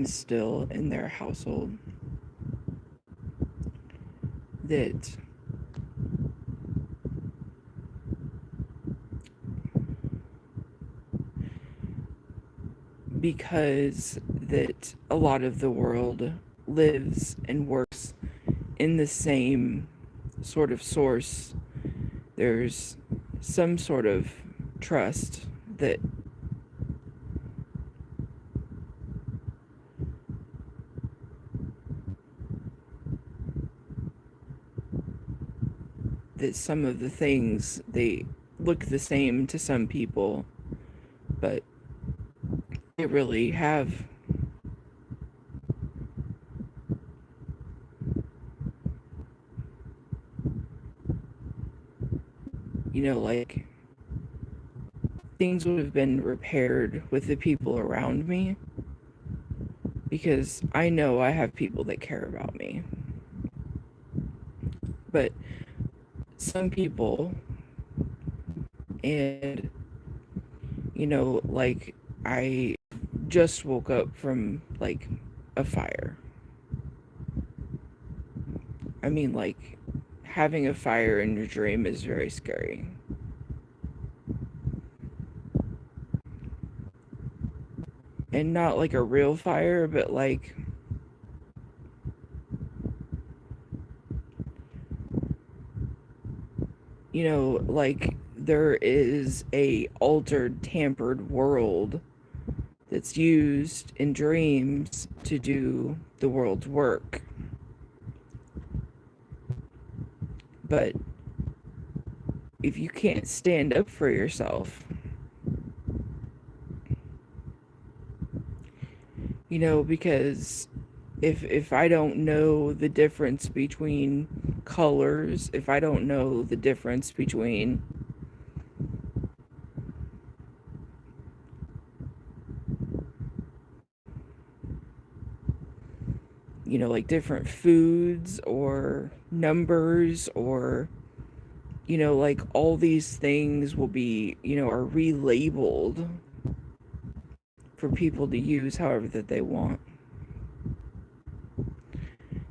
instill in their household that because that a lot of the world lives and works in the same sort of source, there's some sort of trust that some of the things, they look the same to some people, but they really have, like, things would have been repaired with the people around me, because I know I have people that care about me. But some people, and like, I just woke up from like a fire. I mean, like, having a fire in your dream is very scary. And not like a real fire, but like, like, there is a altered, tampered world that's used in dreams to do the world's work. But if you can't stand up for yourself, because if I don't know the difference between colors, if I don't know the difference between like different foods or numbers, or like, all these things will be, are relabeled for people to use however that they want.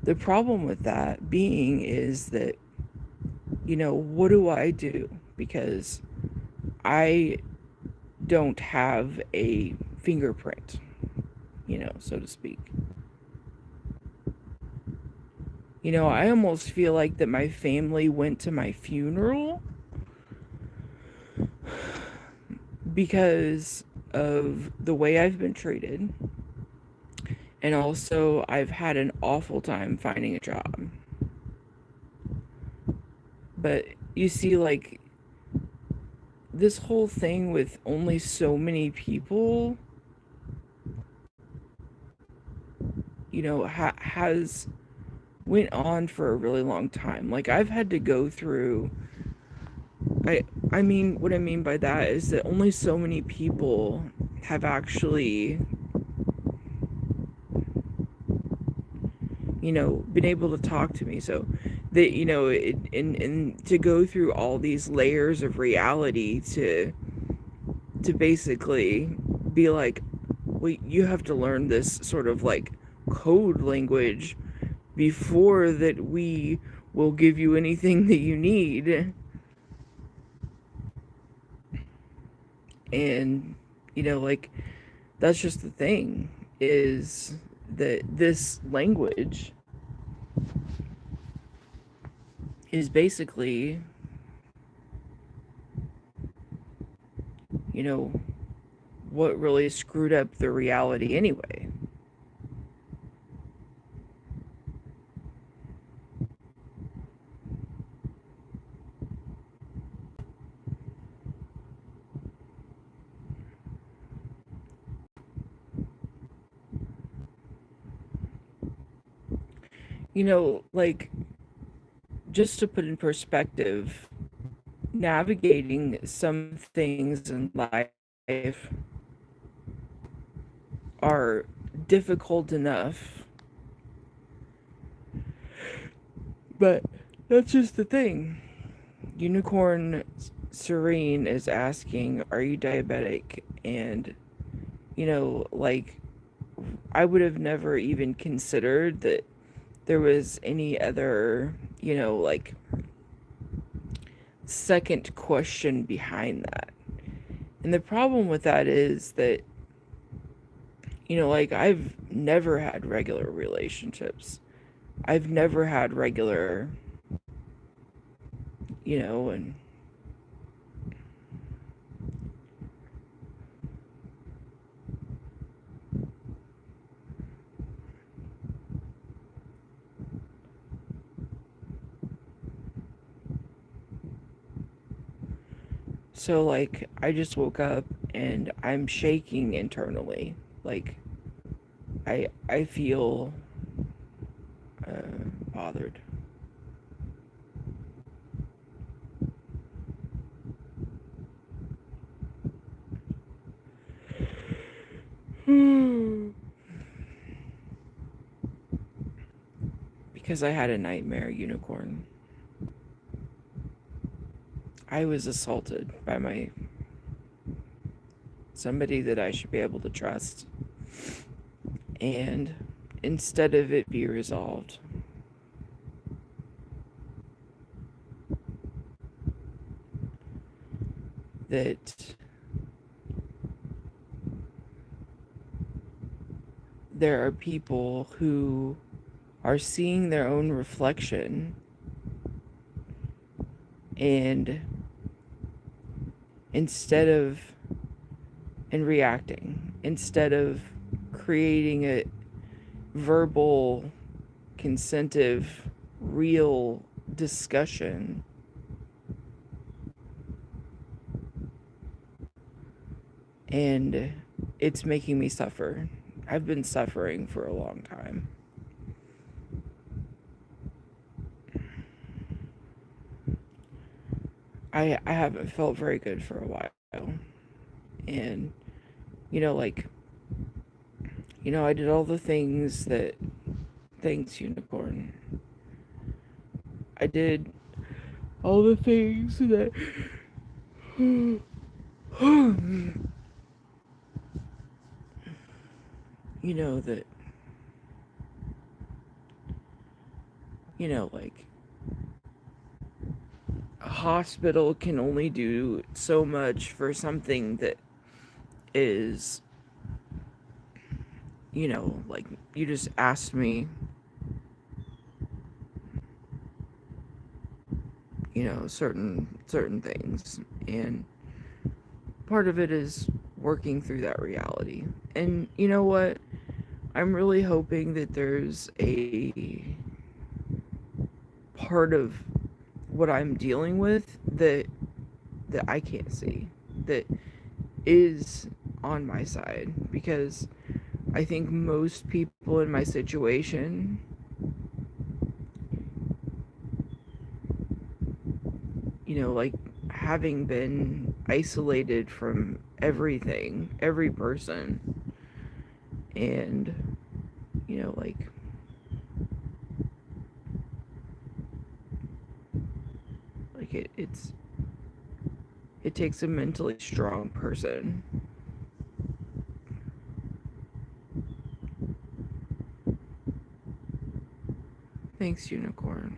The problem with that being is that, what do I do? Because I don't have a fingerprint, so to speak. I almost feel like that my family went to my funeral because of the way I've been treated. And also, I've had an awful time finding a job. But you see, like, this whole thing with only so many people, has went on for a really long time. Like, I've had to go through, I mean, what I mean by that is that only so many people have actually, been able to talk to me. So that, and to go through all these layers of reality to basically be like, well, you have to learn this sort of like code language before that we will give you anything that you need. And like, that's just the thing, is that this language is basically, you know what really screwed up the reality anyway. Like, just to put in perspective, navigating some things in life are difficult enough, but that's just the thing. Unicorn Serene is asking, are you diabetic? And, like, I would have never even considered that there was any other, like second question behind that. And the problem with that is that, like I've never had regular relationships. I've never had regular, and so like I just woke up and I'm shaking internally. Like I feel bothered. Because I had a nightmare unicorn. I was assaulted by my somebody that I should be able to trust. And instead of it be resolved, that there are people who are seeing their own reflection and instead of and reacting, instead of creating a verbal consentive real discussion, and it's making me suffer. I've been suffering for a long time. I haven't felt very good for a while. And, like, I did all the things that, thanks, Unicorn. I did all the things that, that, like, a hospital can only do so much for something that is, like you just asked me, certain things, and part of it is working through that reality. And you know what? I'm really hoping that there's a part of what I'm dealing with that I can't see, that is on my side, because I think most people in my situation, like having been isolated from everything, every person, and, like, it takes a mentally strong person. Thanks, Unicorn.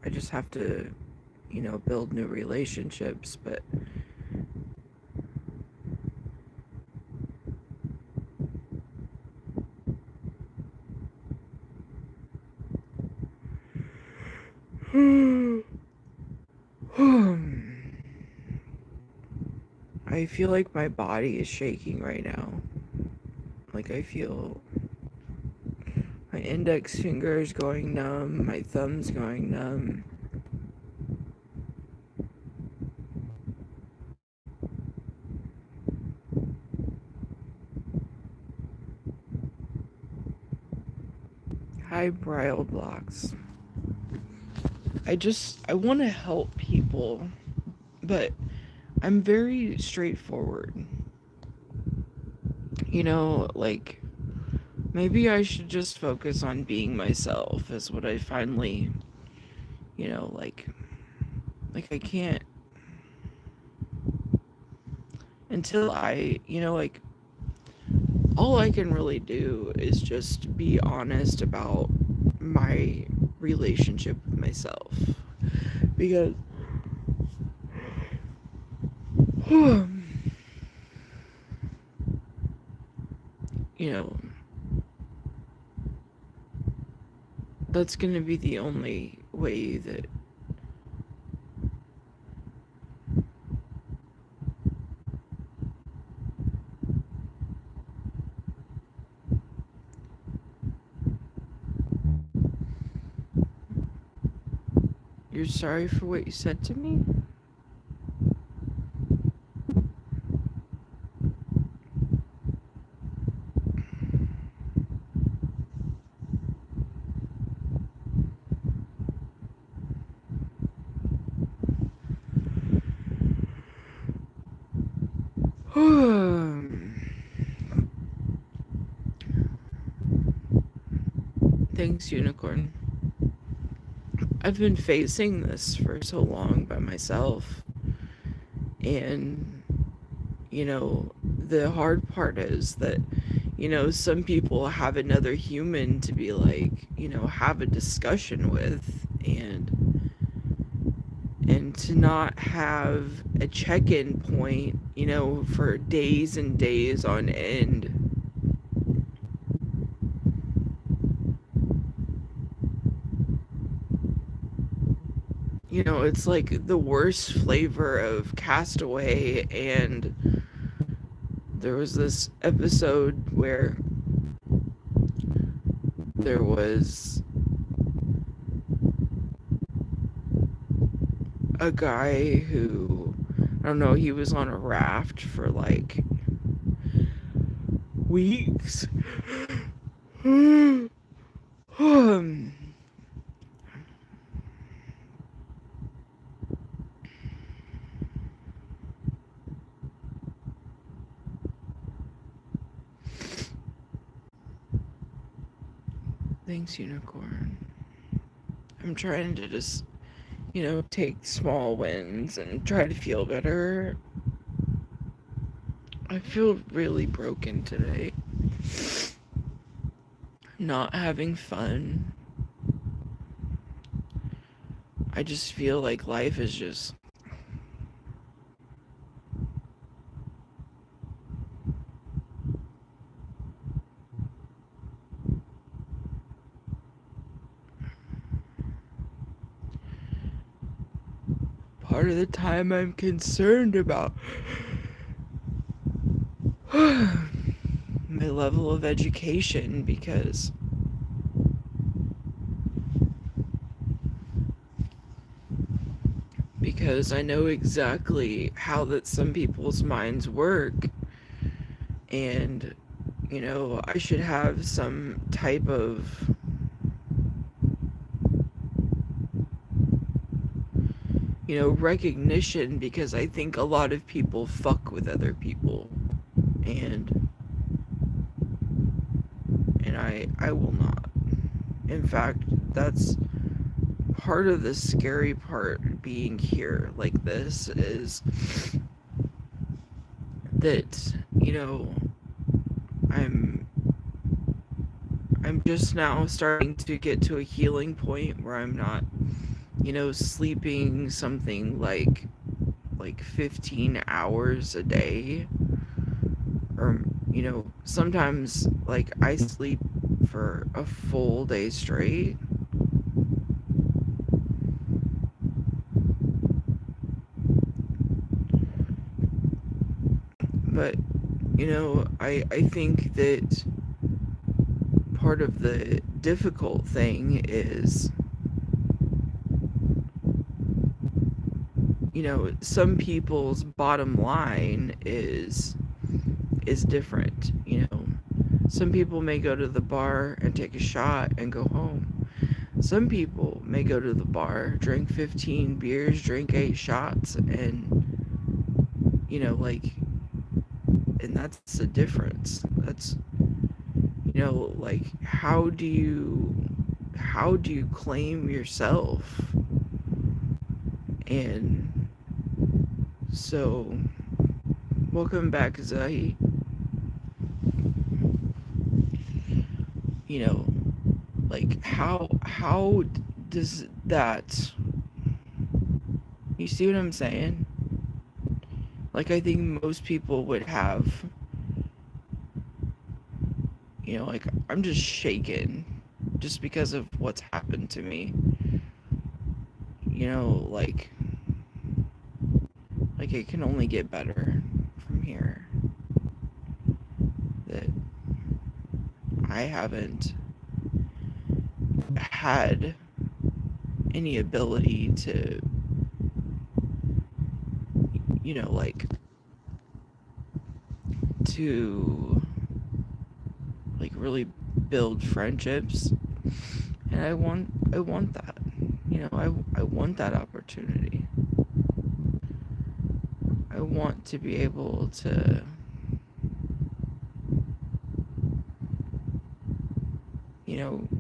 I just have to, build new relationships, but I feel like my body is shaking right now. Like I feel my index finger is going numb, my thumb's going numb. Hi, Brile Blocks. I want to help people, but I'm very straightforward. Like, maybe I should just focus on being myself, is what I finally, like, like I can't until I, like all I can really do is just be honest about my relationship with myself. Because, you know, that's going to be the only way that you're sorry for what you said to me? Thanks, Unicorn. I've been facing this for so long by myself. And, the hard part is that, some people have another human to be like, have a discussion with, and to not have a check-in point, for days and days on end. It's like the worst flavor of Castaway. And there was this episode where there was a guy who, I don't know, he was on a raft for like weeks. Thanks, Unicorn. I'm trying to just, take small wins and try to feel better. I feel really broken today. Not having fun. I just feel like life is just part of the time I'm concerned about my level of education because I know exactly how that some people's minds work. And I should have some type of recognition, because I think a lot of people fuck with other people, and I will not. In fact, that's part of the scary part being here like this, is that I'm just now starting to get to a healing point where I'm not sleeping something like 15 hours a day, or sometimes like I sleep for a full day straight. But I think that part of the difficult thing is some people's bottom line is different. Some people may go to the bar and take a shot and go home. Some people may go to the bar, drink 15 beers, drink 8 shots, and and that's the difference. That's like how do you claim yourself And so, welcome back, Zahi. You know, like how does that, you see what I'm saying? Like, I think most people would have, like, I'm just shaken just because of what's happened to me. Like, it can only get better from here. That I haven't had any ability to, like, to, like, really build friendships. And I want that. I want that opportunity. I want to be able to,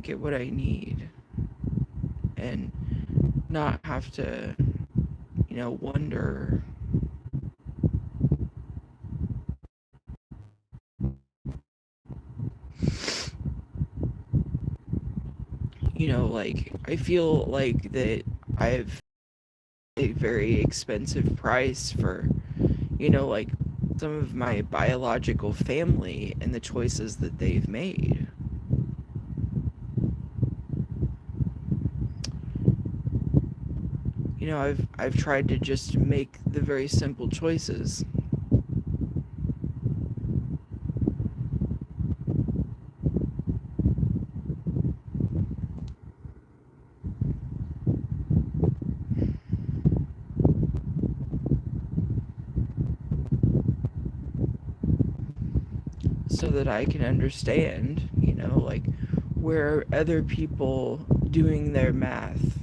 get what I need and not have to, wonder, like, I feel like that I've a very expensive price for, like, some of my biological family and the choices that they've made. I've tried to just make the very simple choices. So that I can understand, like, where other people doing their math.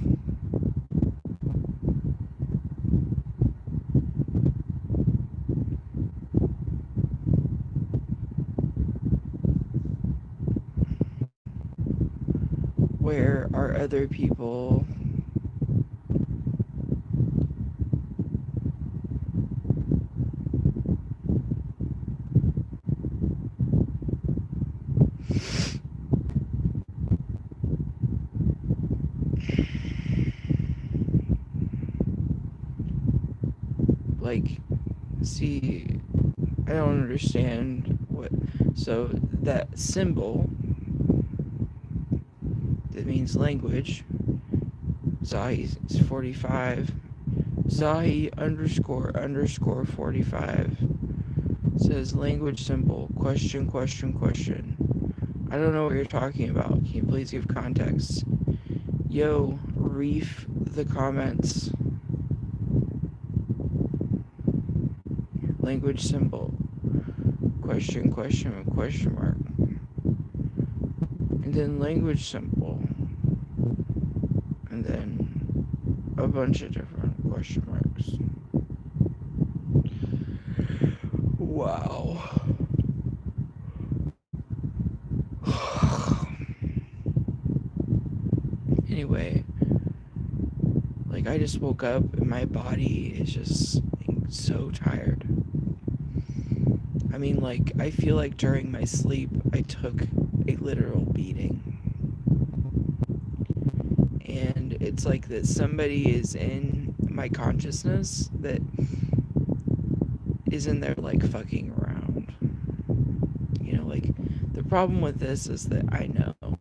Where are other people like, see, I don't understand what, so that symbol that means language, Zahi is 45, Zahi underscore 45 says language symbol, question, question, question. I don't know what you're talking about. Can you please give context? Yo, reef the comments. Language symbol, question, question, question mark. And then language symbol. And then a bunch of different question marks. Wow. Anyway, like, I just woke up and my body is just so tired. I mean, like, I feel like during my sleep I took a literal beating. And it's like that somebody is in my consciousness that is in there, like, fucking around. Like, the problem with this is that I know